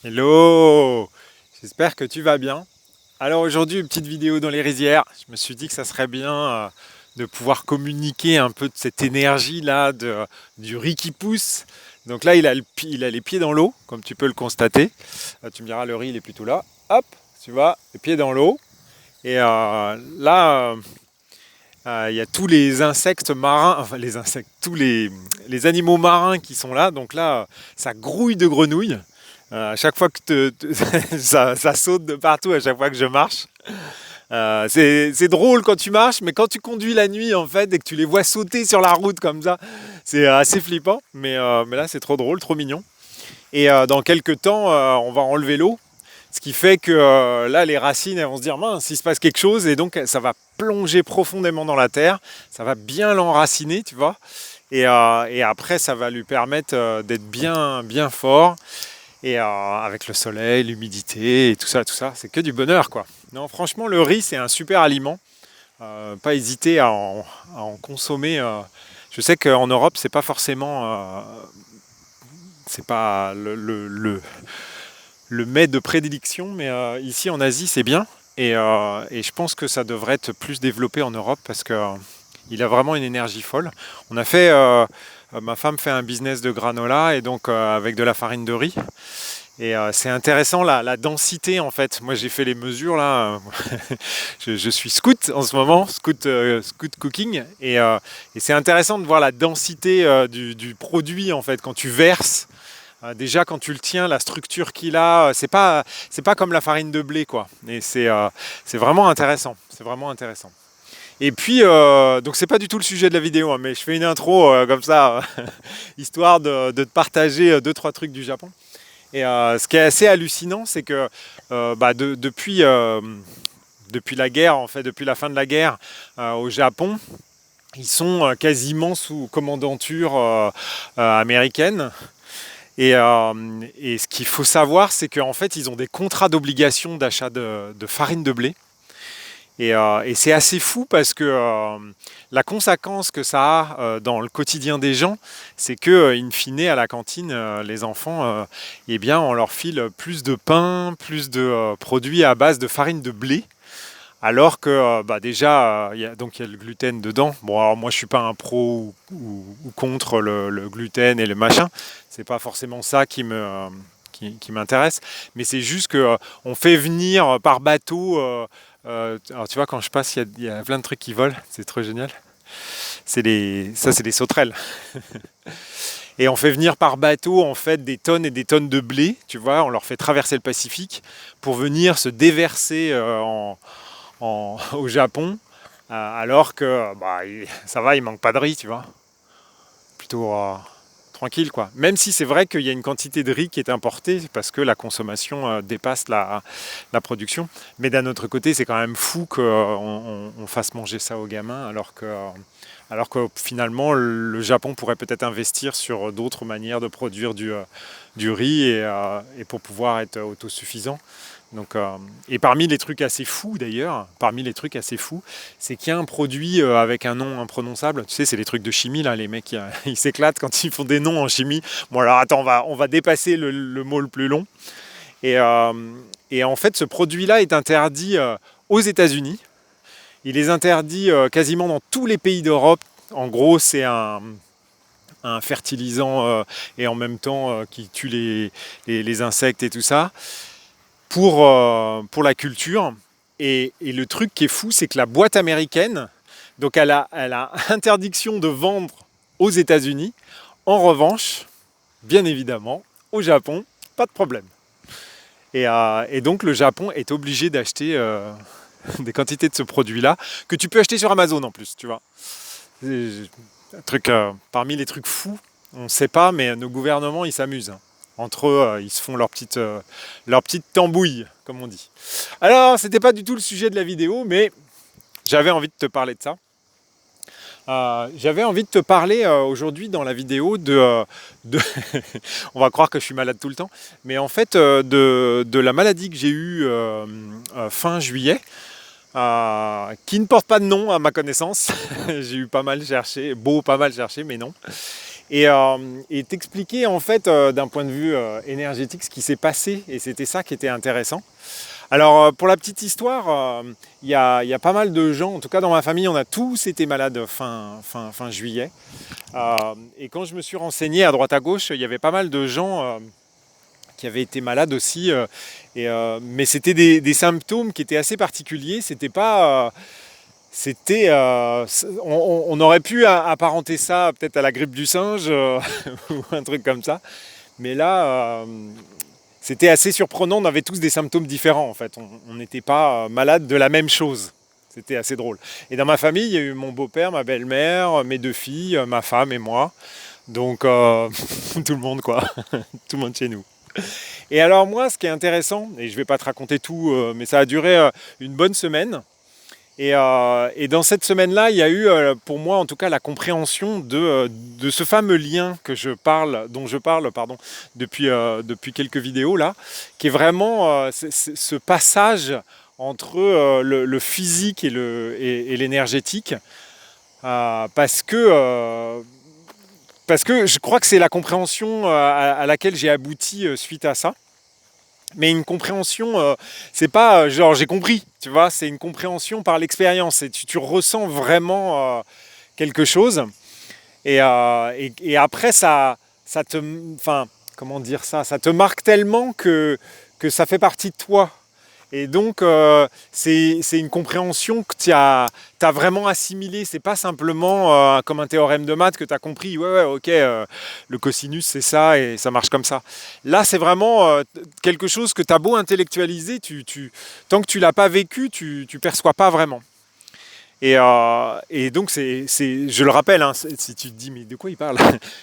Hello! J'espère que tu vas bien. Alors aujourd'hui, une petite vidéo dans les rizières. Je me suis dit que ça serait bien de pouvoir communiquer un peu de cette énergie-là du riz qui pousse. Donc là, il a les pieds dans l'eau, comme tu peux le constater. Tu me diras, le riz, il est plutôt là. Hop, tu vois, les pieds dans l'eau. Et là, il y a tous les insectes marins, enfin les insectes, les animaux marins qui sont là. Donc là, ça grouille de grenouilles. À chaque fois que ça saute de partout, à chaque fois que je marche. C'est drôle quand tu marches, mais quand tu conduis la nuit en fait et que tu les vois sauter sur la route comme ça, c'est assez flippant. Mais là, c'est trop drôle, trop mignon. Et dans quelques temps, on va enlever l'eau. Ce qui fait que là, les racines elles vont se dire mince, il se passe quelque chose, et donc ça va plonger profondément dans la terre, ça va bien l'enraciner, tu vois, et après ça va lui permettre d'être bien, bien fort, et avec le soleil, l'humidité, et tout ça, c'est que du bonheur, quoi. Non, franchement, le riz, c'est un super aliment, pas hésiter à en consommer. Je sais qu'en Europe, c'est pas forcément, c'est pas le mets de prédilection, mais ici en Asie c'est bien. Et je pense que ça devrait être plus développé en Europe parce que il a vraiment une énergie folle. On a fait, ma femme fait un business de granola et donc avec de la farine de riz. Et c'est intéressant la densité en fait. Moi j'ai fait les mesures là. Je suis scout en ce moment, scout cooking. Et c'est intéressant de voir la densité du produit en fait quand tu verses. Déjà, quand tu le tiens, la structure qu'il a, c'est pas comme la farine de blé, quoi. Et c'est vraiment intéressant. C'est vraiment intéressant. Et puis, donc c'est pas du tout le sujet de la vidéo, hein, mais je fais une intro comme ça, histoire de te partager deux, trois trucs du Japon. Et ce qui est assez hallucinant, c'est que depuis la guerre, en fait, depuis la fin de la guerre au Japon, ils sont quasiment sous commandanture américaine. Et ce qu'il faut savoir, c'est qu'en fait, ils ont des contrats d'obligation d'achat de farine de blé. Et c'est assez fou parce que la conséquence que ça a dans le quotidien des gens, c'est que, in fine, à la cantine, les enfants, eh bien, on leur file plus de pain, plus de produits à base de farine de blé. Alors que déjà, donc il y a le gluten dedans. Bon, alors moi je suis pas un pro ou contre le gluten et le machin. C'est pas forcément ça qui m'intéresse. Mais c'est juste que on fait venir par bateau. Alors tu vois, quand je passe, il y a plein de trucs qui volent. C'est trop génial. Ça, c'est des sauterelles. Et on fait venir par bateau en fait des tonnes et des tonnes de blé. Tu vois, on leur fait traverser le Pacifique pour venir se déverser au Japon, alors que ça va, il manque pas de riz, tu vois. Plutôt tranquille, quoi. Même si c'est vrai qu'il y a une quantité de riz qui est importée parce que la consommation dépasse la production. Mais d'un autre côté, c'est quand même fou qu'on fasse manger ça aux gamins alors que finalement le Japon pourrait peut-être investir sur d'autres manières de produire du riz et pour pouvoir être autosuffisant. Donc, et parmi les trucs assez fous d'ailleurs, c'est qu'il y a un produit avec un nom imprononçable. Tu sais, c'est les trucs de chimie là, les mecs ils s'éclatent quand ils font des noms en chimie. Bon alors attends, on va dépasser le mot le plus long. Et, euh, et en fait, ce produit-là est interdit aux États-Unis. Il est interdit quasiment dans tous les pays d'Europe. En gros, c'est un fertilisant et en même temps qui tue les insectes et tout ça pour la culture. Et le truc qui est fou, c'est que la boîte américaine, donc elle a interdiction de vendre aux États-Unis. En revanche, bien évidemment, au Japon, pas de problème. Et donc le Japon est obligé d'acheter des quantités de ce produit-là, que tu peux acheter sur Amazon en plus, tu vois. C'est un truc, parmi les trucs fous, on ne sait pas, mais nos gouvernements, ils s'amusent. Entre eux, ils se font leur petite tambouille, comme on dit. Alors, c'était pas du tout le sujet de la vidéo, mais j'avais envie de te parler de ça. J'avais envie de te parler aujourd'hui dans la vidéo de on va croire que je suis malade tout le temps, mais en fait de la maladie que j'ai eue fin juillet, qui ne porte pas de nom à ma connaissance. J'ai eu pas mal cherché, pas mal cherché, mais non. et t'expliquer en fait d'un point de vue énergétique ce qui s'est passé, et c'était ça qui était intéressant. Alors pour la petite histoire, il y a pas mal de gens, en tout cas dans ma famille, on a tous été malades fin juillet. Et quand je me suis renseigné à droite à gauche, il y avait pas mal de gens qui avaient été malades aussi, mais c'était des symptômes qui étaient assez particuliers. C'était pas, on aurait pu apparenter ça peut-être à la grippe du singe ou un truc comme ça, mais là, c'était assez surprenant. On avait tous des symptômes différents en fait. On n'était pas malades de la même chose. C'était assez drôle. Et dans ma famille, il y a eu mon beau-père, ma belle-mère, mes 2 filles, ma femme et moi. Donc tout le monde quoi, tout le monde chez nous. Et alors moi, ce qui est intéressant, et je ne vais pas te raconter tout, mais ça a duré une bonne semaine. Et dans cette semaine-là, il y a eu, pour moi en tout cas, la compréhension de ce fameux lien dont je parle depuis quelques vidéos là, qui est vraiment ce passage entre le physique et l'énergétique, parce que je crois que c'est la compréhension à laquelle j'ai abouti suite à ça. Mais une compréhension, c'est pas genre j'ai compris, tu vois, c'est une compréhension par l'expérience. Et tu ressens vraiment quelque chose. Et après, ça te. Enfin, comment dire ça? Ça te marque tellement que ça fait partie de toi. Et donc, c'est une compréhension que tu as vraiment assimilée. C'est pas simplement comme un théorème de maths que tu as compris. Ouais, ok, le cosinus, c'est ça et ça marche comme ça. Là, c'est vraiment quelque chose que tu as beau intellectualiser, tant que tu l'as pas vécu, tu perçois pas vraiment. Et donc, je le rappelle, hein, si tu te dis, mais de quoi il parle?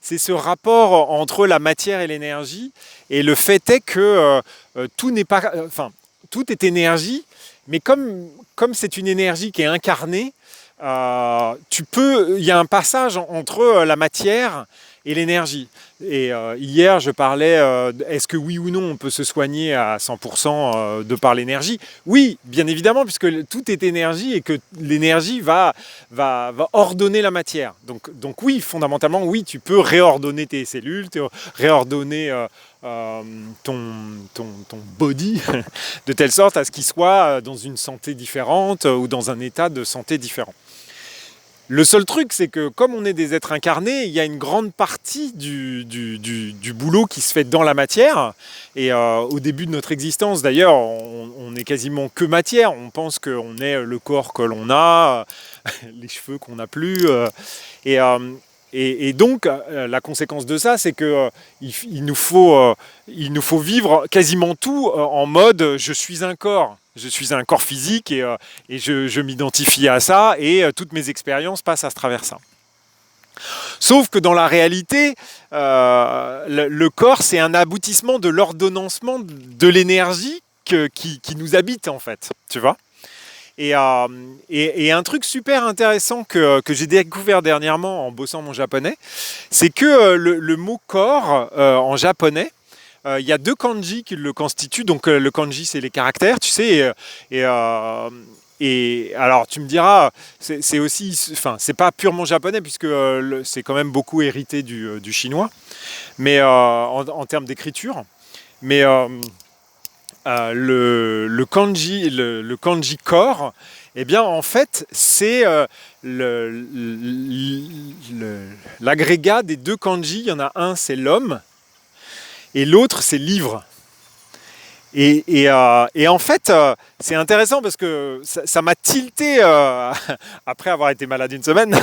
C'est ce rapport entre la matière et l'énergie. Et le fait est que tout n'est pas. Enfin, tout est énergie, mais comme c'est une énergie qui est incarnée, il y a un passage entre la matière et l'énergie. Et hier, je parlais, est-ce que oui ou non on peut se soigner à 100% de par l'énergie? Oui, bien évidemment, puisque tout est énergie et que l'énergie va ordonner la matière. Donc oui, fondamentalement, oui, tu peux réordonner tes cellules, réordonner ton body de telle sorte à ce qu'il soit dans une santé différente ou dans un état de santé différent. Le seul truc, c'est que comme on est des êtres incarnés, il y a une grande partie du boulot qui se fait dans la matière. Et au début de notre existence, d'ailleurs, on n'est quasiment que matière. On pense qu'on est le corps que l'on a, les cheveux qu'on n'a plus. Et donc, la conséquence de ça, c'est qu'il nous faut vivre quasiment tout en mode « je suis un corps ». Je suis un corps physique et je m'identifie à ça et toutes mes expériences passent à travers ça. Sauf que dans la réalité, le corps, c'est un aboutissement de l'ordonnancement de l'énergie qui nous habite en fait, tu vois. Et un truc super intéressant que j'ai découvert dernièrement en bossant mon japonais, c'est que le mot corps en japonais, il y a 2 kanji qui le constituent. Donc le kanji, c'est les caractères, tu sais. Et alors tu me diras, c'est aussi, enfin c'est pas purement japonais puisque c'est quand même beaucoup hérité du chinois, mais en termes d'écriture. Mais le kanji corps, eh bien en fait c'est l'agrégat des 2 kanji. Il y en a un, c'est l'homme, et l'autre, c'est livre. Et en fait, c'est intéressant parce que ça m'a tilté, après avoir été malade une semaine,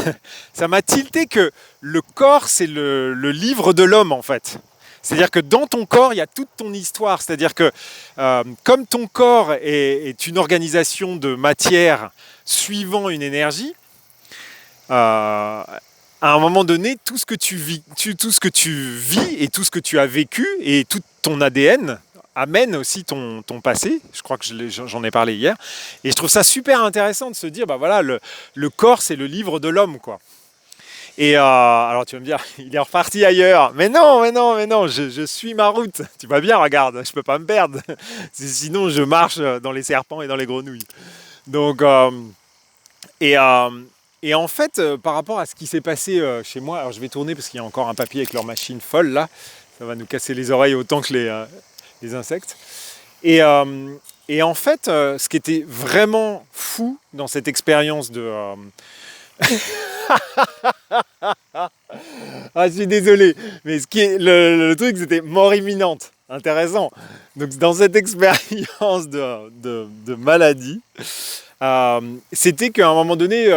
ça m'a tilté que le corps, c'est le livre de l'homme, en fait. C'est-à-dire que dans ton corps, il y a toute ton histoire. C'est-à-dire que comme ton corps est une organisation de matière suivant une énergie, à un moment donné, tout ce que tu vis et tout ce que tu as vécu et tout ton ADN amène aussi ton passé. Je crois que j'en ai parlé hier. Et je trouve ça super intéressant de se dire, bah voilà, le corps, c'est le livre de l'homme, quoi. Et alors tu vas me dire, il est reparti ailleurs. Mais non, je suis ma route. Tu vois bien, regarde, je peux pas me perdre. Sinon, je marche dans les serpents et dans les grenouilles. Donc, et en fait, par rapport à ce qui s'est passé chez moi, alors je vais tourner parce qu'il y a encore un papier avec leur machine folle là, ça va nous casser les oreilles autant que les insectes. Et, euh, et en fait, ce qui était vraiment fou dans cette expérience de... Ah, je suis désolé, mais le truc, c'était mort imminente. Intéressant. Donc, dans cette expérience de maladie, c'était qu'à un moment donné,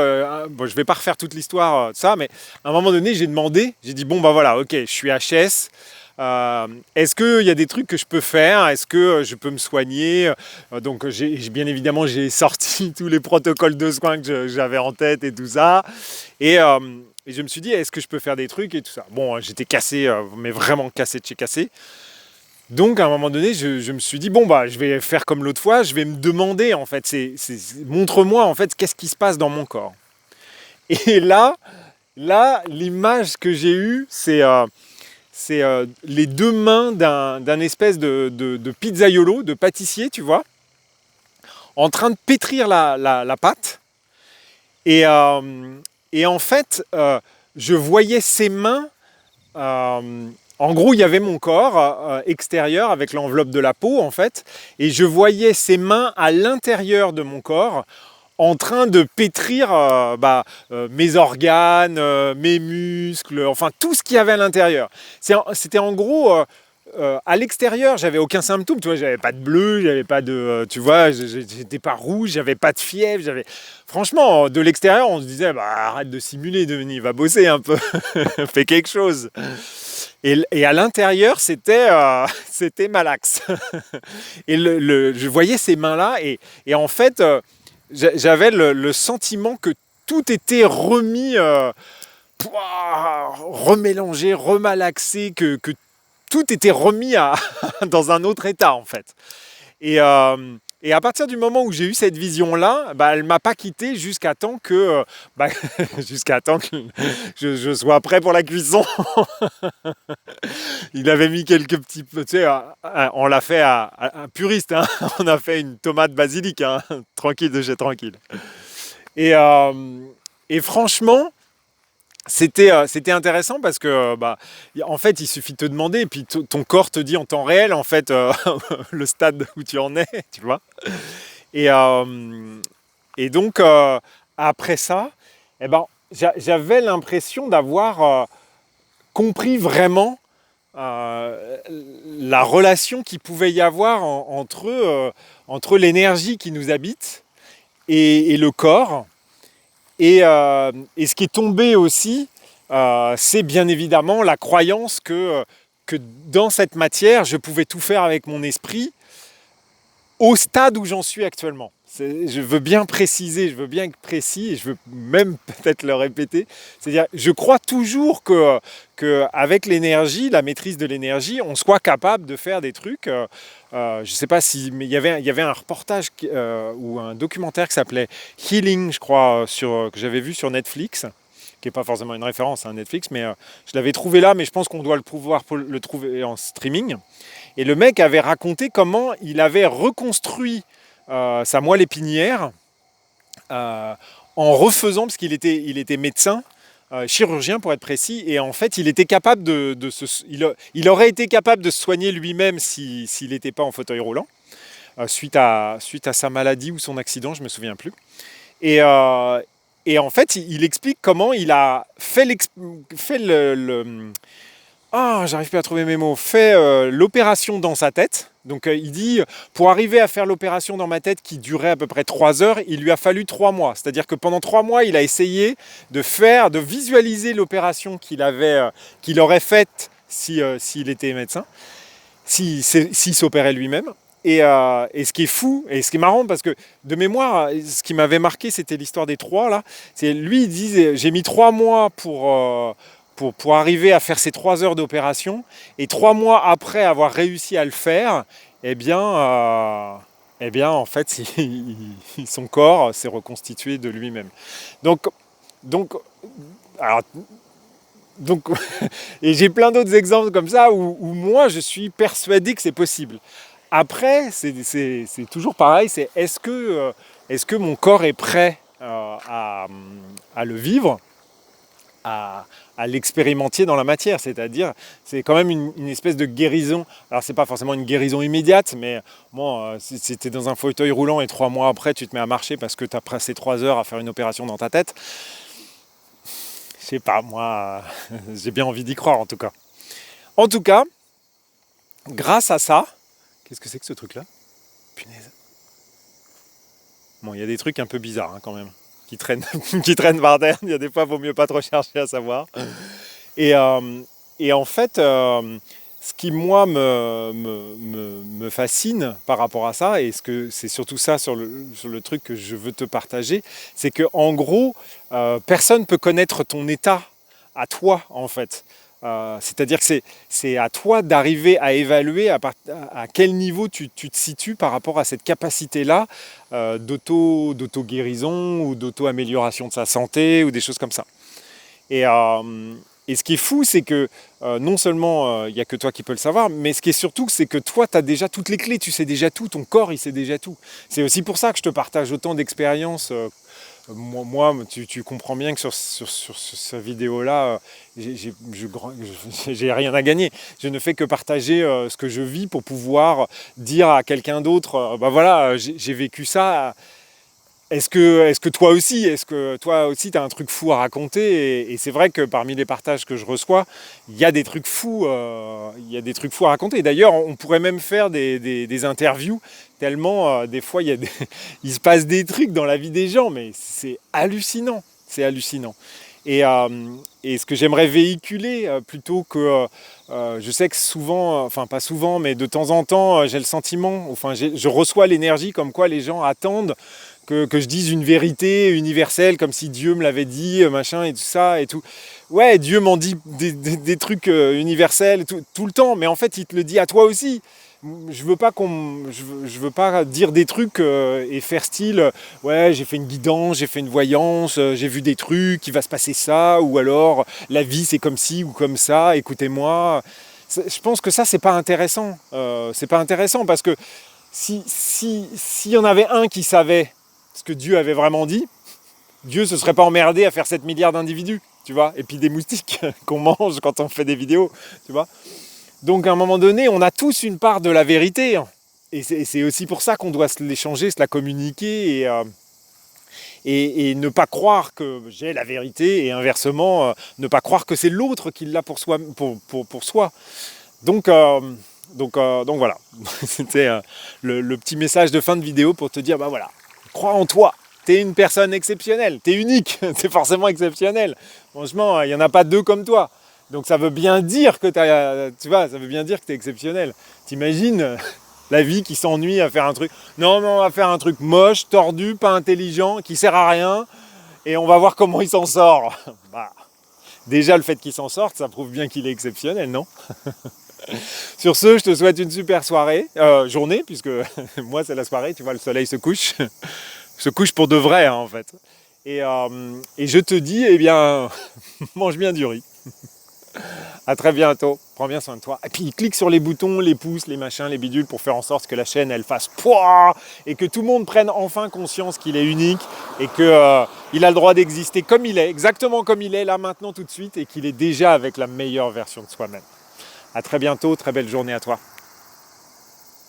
bon, je ne vais pas refaire toute l'histoire de ça, mais à un moment donné, j'ai dit, bon, bah voilà, ok, je suis HS. Est-ce qu'il y a des trucs que je peux faire? Est-ce que je peux me soigner? Donc, bien évidemment, j'ai sorti tous les protocoles de soins que j'avais en tête et tout ça. Et je me suis dit, est-ce que je peux faire des trucs et tout ça? Bon, j'étais cassé, mais vraiment cassé de chez cassé. Donc, à un moment donné, je me suis dit, bon, bah, je vais faire comme l'autre fois, je vais me demander, en fait, montre-moi, en fait, qu'est-ce qui se passe dans mon corps. Et là, l'image que j'ai eue, c'est les deux mains d'un espèce de pizzaiolo, de pâtissier, tu vois, en train de pétrir la pâte. Et en fait, je voyais ses mains. En gros, il y avait mon corps extérieur avec l'enveloppe de la peau, en fait, et je voyais ses mains à l'intérieur de mon corps en train de pétrir mes organes, mes muscles, enfin tout ce qu'il y avait à l'intérieur. C'était en gros à l'extérieur, j'avais aucun symptôme, tu vois, j'avais pas de bleu, j'avais pas de, tu vois, j'étais pas rouge, j'avais pas de fièvre, franchement, de l'extérieur, on se disait, bah arrête de simuler, Denis, va bosser un peu, fais quelque chose. Et à l'intérieur, c'était malax. Et je voyais ces mains-là, et en fait, j'avais le sentiment que tout était remis, remélangé, remalaxé, que tout était remis dans un autre état en fait. Et à partir du moment où j'ai eu cette vision-là, bah, elle ne m'a pas quitté jusqu'à temps que, jusqu'à temps que je sois prêt pour la cuisson. Il avait mis quelques petits... Tu sais, on l'a fait à un puriste, hein. On a fait une tomate basilic, hein. Tranquille de chez tranquille. Et, euh, et franchement, c'était intéressant parce que, en fait, il suffit de te demander, et puis ton corps te dit en temps réel, en fait, le stade où tu en es, tu vois. Et, et donc, après ça, eh ben, j'avais l'impression d'avoir compris vraiment la relation qu'il pouvait y avoir entre l'énergie qui nous habite et le corps. Et ce qui est tombé aussi, c'est bien évidemment la croyance que dans cette matière, je pouvais tout faire avec mon esprit au stade où j'en suis actuellement. Je veux bien préciser, je veux bien être précis, et je veux même peut-être le répéter. C'est-à-dire, je crois toujours qu'avec l'énergie, la maîtrise de l'énergie, on soit capable de faire des trucs. Je ne sais pas si, mais il y avait un reportage ou un documentaire qui s'appelait Healing, je crois, que j'avais vu sur Netflix, qui n'est pas forcément une référence à Netflix, mais je l'avais trouvé là, mais je pense qu'on doit le trouver en streaming. Et le mec avait raconté comment il avait reconstruit sa moelle épinière en refaisant, parce qu'il était médecin, chirurgien pour être précis, et en fait il était capable il aurait été capable de se soigner lui-même s'il n'était pas en fauteuil roulant, suite à sa maladie ou son accident, je ne me souviens plus. Et en fait il explique comment il a fait j'arrive plus à trouver mes mots. Fait l'opération dans sa tête. Donc il dit, pour arriver à faire l'opération dans ma tête qui durait à peu près 3 heures, il lui a fallu 3 mois. C'est-à-dire que pendant 3 mois, il a essayé de visualiser l'opération qu'il aurait faite s'il était médecin, s'il s'opérait lui-même. Et ce qui est fou, et ce qui est marrant, parce que de mémoire, ce qui m'avait marqué, c'était l'histoire des 3, là. Lui, il disait, j'ai mis 3 mois pour arriver à faire ces 3 heures d'opération, et 3 mois après avoir réussi à le faire, eh bien en fait, son corps s'est reconstitué de lui-même. Donc, alors, et j'ai plein d'autres exemples comme ça où moi je suis persuadé que c'est possible. Après, c'est toujours pareil, est-ce que mon corps est prêt à le vivre, à l'expérimenter dans la matière, c'est-à-dire c'est quand même une espèce de guérison. Alors c'est pas forcément une guérison immédiate, mais bon, si tu es dans un fauteuil roulant et 3 mois après tu te mets à marcher parce que tu as passé 3 heures à faire une opération dans ta tête, je sais pas, moi j'ai bien envie d'y croire en tout cas. En tout cas, grâce à ça, qu'est-ce que c'est que ce truc là? Punaise. Bon, il y a des trucs un peu bizarres quand même qui traînent, qui traînent par terre. Il y a des fois, il vaut mieux pas trop chercher à savoir. Et, et en fait, ce qui moi me fascine par rapport à ça, et c'est surtout ça sur le truc que je veux te partager, c'est que en gros, personne ne peut connaître ton état à toi en fait. C'est-à-dire que c'est à toi d'arriver à évaluer à quel niveau tu te situes par rapport à cette capacité-là d'auto-guérison ou d'auto-amélioration de sa santé ou des choses comme ça. Et, et ce qui est fou, c'est que non seulement il n'y a que toi qui peux le savoir, mais ce qui est surtout, c'est que toi, tu as déjà toutes les clés, tu sais déjà tout, ton corps, il sait déjà tout. C'est aussi pour ça que je te partage autant d'expériences. Moi tu comprends bien que sur cette vidéo-là, j'ai rien à gagner. Je ne fais que partager ce que je vis pour pouvoir dire à quelqu'un d'autre, bah voilà, j'ai vécu ça. Est-ce que toi aussi, tu as un truc fou à raconter? Et c'est vrai que parmi les partages que je reçois, il y a des trucs fous, à raconter. D'ailleurs, on pourrait même faire des interviews, tellement des fois il se passe des trucs dans la vie des gens, mais c'est hallucinant. C'est hallucinant. Et ce que j'aimerais véhiculer, plutôt que... je sais que souvent, enfin pas souvent, mais de temps en temps, j'ai le sentiment, enfin je reçois l'énergie comme quoi les gens attendent que je dise une vérité universelle, comme si Dieu me l'avait dit, machin et tout ça et tout. Ouais, Dieu m'en dit des trucs universels tout le temps, mais en fait, il te le dit à toi aussi. Je veux pas dire des trucs et faire style, ouais, j'ai fait une guidance, j'ai fait une voyance, j'ai vu des trucs, il va se passer ça, ou alors la vie c'est comme ci ou comme ça, écoutez-moi. Je pense que ça, c'est pas intéressant. C'est pas intéressant parce que s'il y en avait un qui savait ce que Dieu avait vraiment dit, Dieu se serait pas emmerdé à faire 7 milliards d'individus, tu vois, et puis des moustiques qu'on mange quand on fait des vidéos, tu vois. Donc à un moment donné, on a tous une part de la vérité, et c'est aussi pour ça qu'on doit se l'échanger, se la communiquer, et ne pas croire que j'ai la vérité, et inversement, ne pas croire que c'est l'autre qui l'a pour soi. Pour soi. Donc voilà, c'était le petit message de fin de vidéo pour te dire, bah voilà, crois en toi, t'es une personne exceptionnelle, t'es unique, t'es forcément exceptionnel. Franchement, il n'y en a pas deux comme toi. Donc ça veut bien dire que ça veut bien dire que t'es exceptionnel. T'imagines la vie qui s'ennuie à faire un truc. Non, mais on va faire un truc moche, tordu, pas intelligent, qui sert à rien, et on va voir comment il s'en sort. Bah, déjà le fait qu'il s'en sorte, ça prouve bien qu'il est exceptionnel, non? Sur ce, je te souhaite une super journée, puisque moi c'est la soirée, tu vois, le soleil se couche. Se couche pour de vrai, en fait. Et je te dis, eh bien, mange bien du riz. À très bientôt, prends bien soin de toi. Et puis clique sur les boutons, les pouces, les machins, les bidules pour faire en sorte que la chaîne elle fasse pouah et que tout le monde prenne enfin conscience qu'il est unique et qu'il a le droit d'exister comme il est, exactement comme il est là maintenant tout de suite et qu'il est déjà avec la meilleure version de soi-même. À très bientôt, très belle journée à toi.